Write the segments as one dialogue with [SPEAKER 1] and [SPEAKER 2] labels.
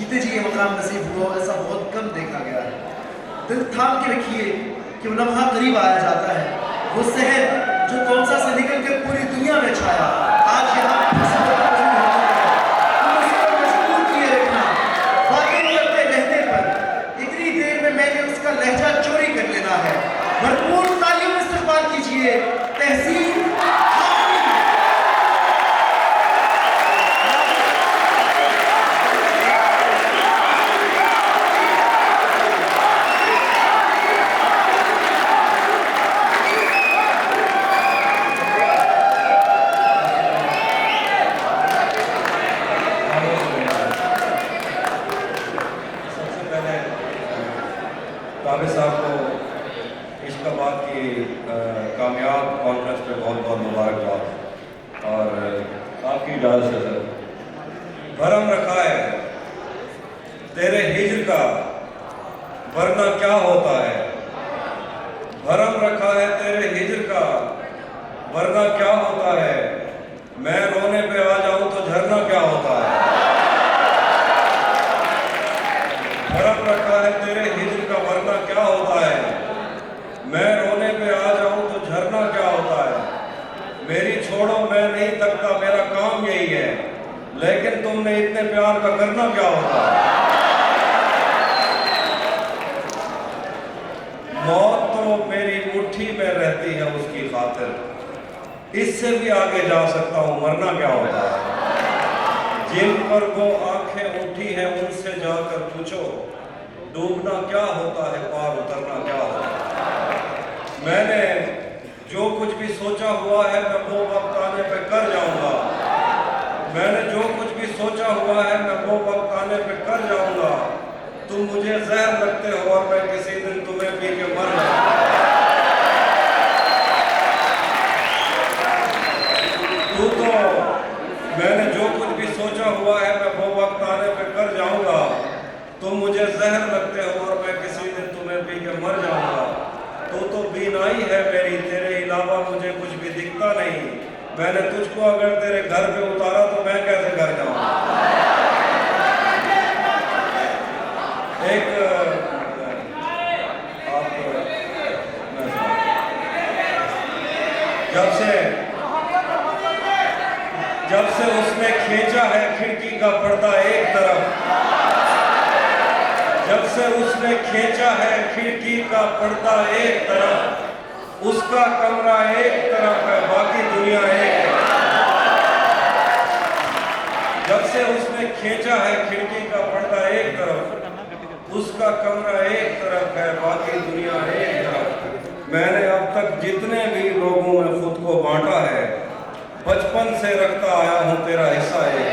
[SPEAKER 1] जीते जी ये मकाम नसीब हुआ, ऐसा बहुत कम देखा गया है। दिल थाम के रखिए कि वो लम्हा करीब आया जाता है, वो शहर जो कौनसा से निकल के पूरी दुनिया में छाया, आज यहाँ मजबूर किए रखना। बातें करते रहने पर इतनी देर में मैंने उसका लहजा चोरी कर लेना है। भरपूर तालियों में इस्तकबाल कीजिए तहसीन
[SPEAKER 2] काबिल साहब को इश्काबाद की कामयाब कॉन्फ्रेंस पे बहुत बहुत मुबारकबाद। और आपकी इजाज़त से सर, भरम रखा है तेरे हिज्र का वरना क्या होता है, भरम रखा है तेरे हिज्र का वरना क्या होता है, मैं रोने पे आ जाऊं तो झरना क्या होता है। भरम रखा है तेरे हिज्र का वरना क्या होता है, मैं रोने पे आ जाऊं तो झरना क्या होता है। मेरी छोड़ो मैं नहीं थकता, मेरा काम यही है, लेकिन तुमने इतने प्यार का करना क्या होता है। मौत तो मेरी मुट्ठी में रहती है उसकी खातिर, इससे भी आगे जा सकता हूं, मरना क्या होता है। जिन पर वो आंखें उठी हैं उनसे जाकर पूछो, डूबना क्या होता है, पार उतरना क्या होता है। मैंने जो कुछ भी सोचा हुआ है मैं वो वक्त आने पे कर जाऊंगा, मैंने जो कुछ भी सोचा हुआ है मैं वो वक्त आने पे कर जाऊंगा। तुम मुझे जहर लगते हो और मैं किसी दिन तुम्हें पी के मर जाऊंगा। तू तो मैंने जो कुछ भी सोचा हुआ है मैं वो वक्त आने पे कर जाऊंगा। तुम मुझे जहर लगते हो और मैं किसी दिन तुम्हें पी के मर जाऊंगा। तो बीनाई है मेरी, तेरे अलावा मुझे कुछ भी दिखता नहीं। मैंने तुझको अगर तेरे घर पे उतारा तो मैं कैसे घर जाऊंगा। एक आप जब से उसने खींचा है खिड़की का पर्दा एक तरफ, जब से उसने खींचा है खिड़की का पर्दा एक तरफ, उसका कमरा एक तरफ है बाकी दुनिया एक तरफ। जब से उसने खींचा है खिड़की का पर्दा एक तरफ, उसका कमरा एक तरफ है बाकी दुनिया एक तरफ। मैंने अब तक जितने भी लोगों में खुद को बांटा है, बचपन से रखता आया हूं तेरा हिस्सा एक।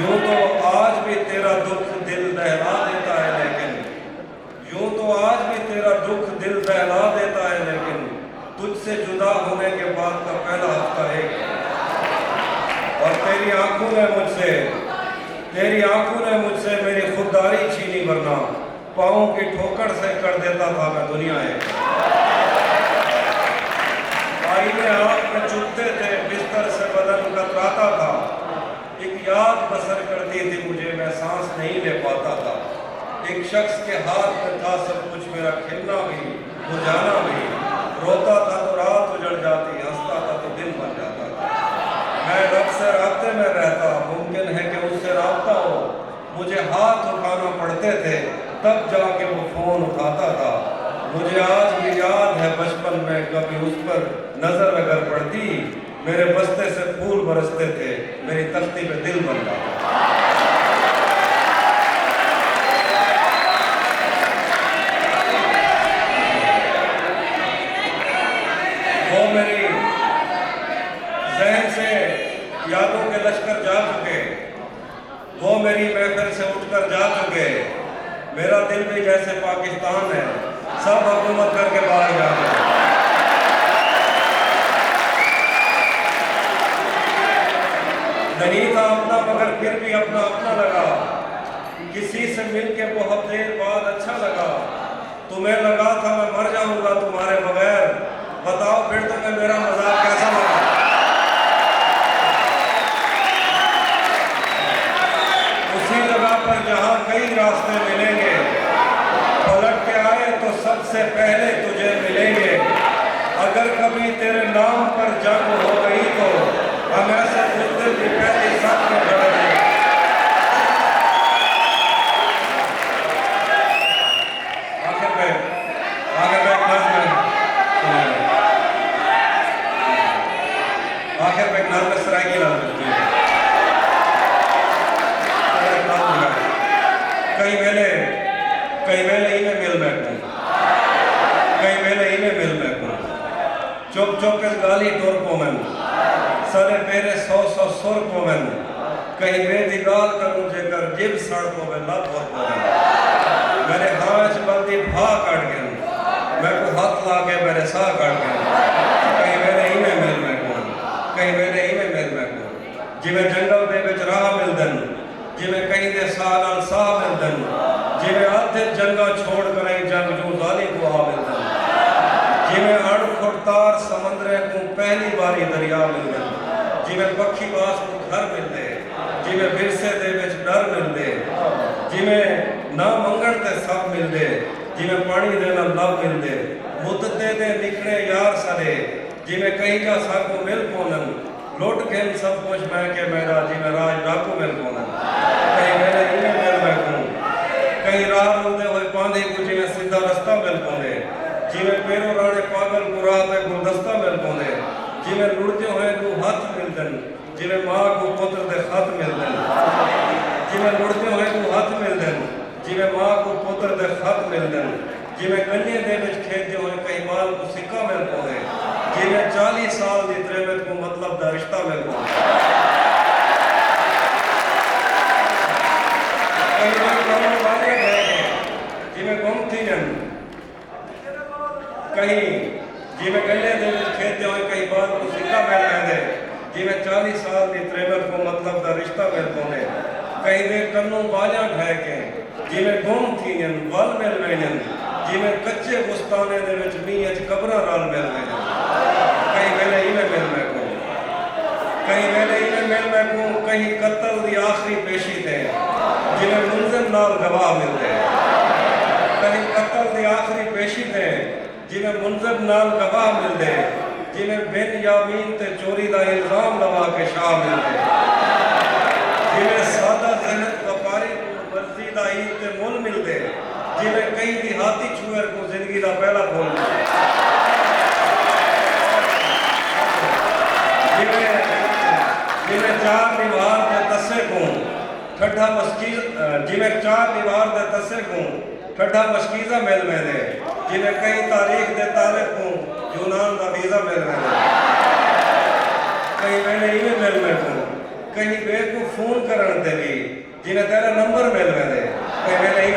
[SPEAKER 2] यूं तो आज भी तेरा दुख दिल दहला देता है, लेकिन यूं तो आज भी तेरा दुख दिल दहला देता है, लेकिन तुझसे जुदा होने के बाद का पहला हफ्ता एक। और तेरी आंखों ने मुझसे मेरी खुददारी छीनी, वरना पाँव की ठोकर से कर देता था मैं दुनिया एक। आईने आँख में चुभते थे, बिस्तर से बदन कतराता था, एक याद बसर करती थी मुझे, मैं सांस नहीं ले पाता था। एक शख्स के हाथ में था सब कुछ, मेरा खिलना भी बुझाना भी। रोता था तो रात उजड़ जाती, हंसता था तो दिन बन जाता था। मैं रब से रास्ते में रहता, मुमकिन है कि उससे रास्ता हो। मुझे हाथ उठाना पड़ते थे तब जाके वो फोन उठाता था। मुझे आज भी याद है बचपन में कभी उस पर नजर अगर पड़ती, मेरे बस्ते से फूल बरसते थे, मेरी तख्ती पे दिल बन जाता। वो मेरी जहन से यादों के लश्कर जा चुके, वो मेरी महफिल से उठकर जा चुके। मेरा दिल भी जैसे पाकिस्तान है, सब हुकूमत करके बाहर जा चुके। नहीं था अपना मगर फिर भी अपना अपना लगा, किसी से मिलके बहुत देर बाद अच्छा लगा। तुम्हें लगा था मैं मर जाऊंगा तुम्हारे बगैर, बताओ फिर तुम्हें मेरा मजाक कैसा लगा। सबसे पहले तुझे मिलेंगे। अगर कभी तेरे नाम पर जंग हो गई तो हम ऐसे मुद्दे की पहली साथ में लड़ेंगे। आखिर में एक नज़्म में सराय की नज़्म कई वेले ही में मिल बैठूं, कई वेले ही में मिल बैठूं, चुप चुप इस गाली तोर को मैं सारे पेरे 100 सुर को मैं कहीं बेदी गाल करूं जेकर जिब सड़ को मैं लत हो को मेरे हाथ बल्दी भा काट गए मैं को हाथ ला के मेरे साह काट गए कहीं वेले ही में मिल बैठूं, कहीं वेले ही में मिल बैठूं जिवें जंगल दे विच राह मिलदन जिवें कहीं दे साह नाल साह मिलदन जिवें आधे जंगा छोड़ कर जंग जो जाली को आ मिलदन जिवें अड़खुड़तार समंदरे को पहली बारी दरिया मिलदन जिवें पक्षी बास को घर मिलदे जिवें विरसे दे विच डर मिलदे जिवें ना मंगण ते सब मिलदे जिवें पानी दे नाल लब मिलदे मुद्दते दे निकले यार सरे जिवें कहीं जा साको मिल पोनन लुट के सब कुछ मैं के मेरा जिवें राज डाकू मिल पोनन कहीं मेरे इन्हें मिल बैठूं कहीं राह मिलते हुए पांधे को जिवें सीधा रास्ता मिल पाते जिवें पेरो राणे पागल को राह पे गुलदस्ता मिल पाते जिवें लुढ़ते हुए को हाथ मिलदन जिवें मां को पुत्र दे खत मिलदन जिवें लुढ़ते हुए को हाथ मिलदन जिवें मां को पुत्र दे खत मिलदन जिवें कन्ये दे विच खेदते हुए कई माल को सिक्का मिल पाते जिवें 40 साल दी त्रेवत को मतलब दा रिश्ता मिल पाते जिवें गुम थी जन कहीं जिवें गले दे खेते हुए कई बार को सिक्का मिल रहे जिवें 40 साल की त्रेवत को मतलब का रिश्ता मिल पाने कहीं दे कन्नों बाजा ढह के जिवें गुम थी जन वल मिल वेजन जिवें कच्चे गुस्ताने दे विच मींह च कबरां रल मिल वेजन कहीं वेले ही में मिल मैं को कहीं वेले ही में मिल मैं को कहीं कत्ल दी आखिरी पेशी थे जिवें मुलजिम नाल गवाह मिलते कहीं कत्ल दी आखिरी पेशी थे जिवें मुलजिम नाल गवाह मिलते जिवें बिन यामीन ते चोरी दा इल्जाम लवा के शाह मिलते जिवें सादा जहनत व्यापारी को मर्जी दा ईद ते मुल मिलते जिवें कई देहाती छुअर को जिंदगी दा पहला फूल जिवें चार दीवार दे तस्से को ठड्डा मस्कीज़ जिवें चार दीवार दे तस्से को ठड्डा मस्कीज़ा मिल में दे जिवें कई तारीख दे तारीख को यूनान दा वीज़ा मिल में दे कहीं वेले ही मिल में को कहीं बे को फोन करन दे भी जिवें तेरा नंबर मिल में दे कहीं वेले ही